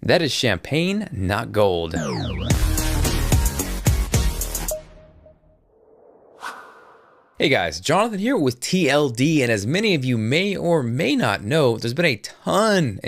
That is champagne, not gold. Hey guys, Jonathan here with TLD, and as many of you may or may not know, there's been a ton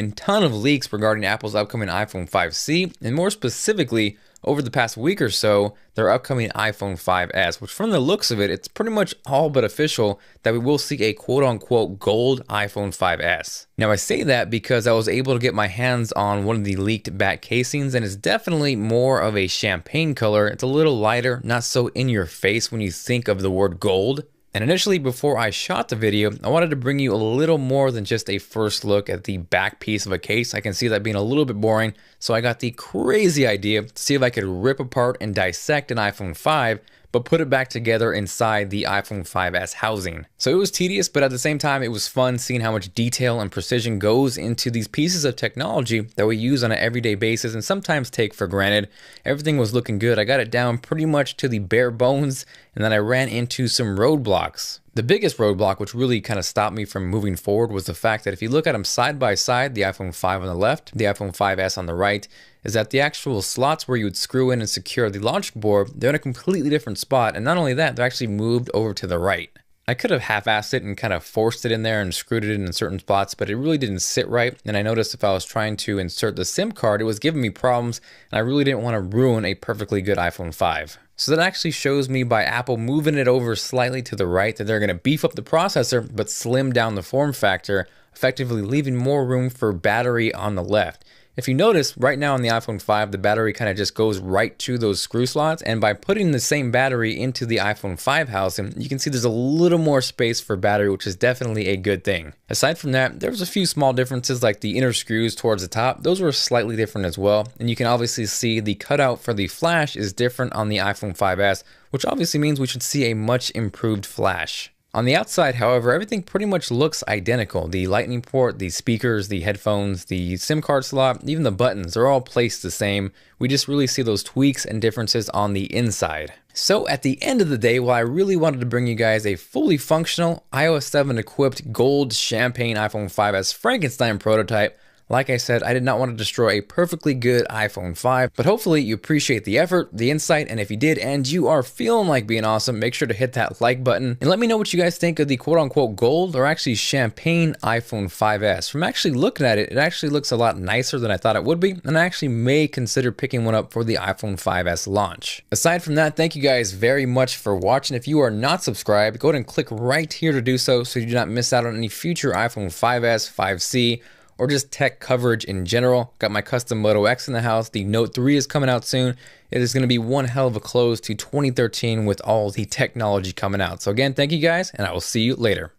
of leaks regarding Apple's upcoming iPhone 5C, and more specifically, over the past week or so, their upcoming iPhone 5S, which from the looks of it, it's pretty much all but official that we will see a quote-unquote gold iPhone 5S. Now I say that because I was able to get my hands on one of the leaked back casings, and it's definitely more of a champagne color. It's a little lighter, not so in your face when you think of the word gold. And initially, before I shot the video, I wanted to bring you a little more than just a first look at the back piece of a case. I can see that being a little bit boring, so I got the crazy idea to see if I could rip apart and dissect an iPhone 5, but put it back together inside the iPhone 5S housing. So it was tedious, but at the same time, it was fun seeing how much detail and precision goes into these pieces of technology that we use on an everyday basis and sometimes take for granted. Everything was looking good. I got it down pretty much to the bare bones, and then I ran into some roadblocks. The biggest roadblock, which really kind of stopped me from moving forward, was the fact that if you look at them side by side, the iPhone 5 on the left, the iPhone 5S on the right, is that the actual slots where you would screw in and secure the logic board, they're in a completely different spot, and not only that, they're actually moved over to the right. I could have half-assed it and kind of forced it in there and screwed it in certain spots, but it really didn't sit right, and I noticed if I was trying to insert the SIM card, it was giving me problems, and I really didn't want to ruin a perfectly good iPhone 5. So that actually shows me by Apple moving it over slightly to the right that they're going to beef up the processor, but slim down the form factor, effectively leaving more room for battery on the left. If you notice, right now on the iPhone 5, the battery kind of just goes right to those screw slots, and by putting the same battery into the iPhone 5 housing, you can see there's a little more space for battery, which is definitely a good thing. Aside from that, there was a few small differences like the inner screws towards the top. Those were slightly different as well, and you can obviously see the cutout for the flash is different on the iPhone 5S, which obviously means we should see a much improved flash. On the outside, however, everything pretty much looks identical. The lightning port, the speakers, the headphones, the SIM card slot, even the buttons are all placed the same. We just really see those tweaks and differences on the inside. So at the end of the day, while I really wanted to bring you guys a fully functional iOS 7 equipped gold champagne iPhone 5S Frankenstein prototype, like I said, I did not want to destroy a perfectly good iPhone 5, but hopefully you appreciate the effort, the insight, and if you did and you are feeling like being awesome, make sure to hit that like button and let me know what you guys think of the quote-unquote gold or actually champagne iPhone 5S. From actually looking at it, it actually looks a lot nicer than I thought it would be, and I actually may consider picking one up for the iPhone 5S launch. Aside from that, thank you guys very much for watching. If you are not subscribed, go ahead and click right here to do so you do not miss out on any future iPhone 5S, 5C, or just tech coverage in general. Got my custom Moto X in the house. The Note 3 is coming out soon. It is going to be one hell of a close to 2013 with all the technology coming out. So again, thank you guys, and I will see you later.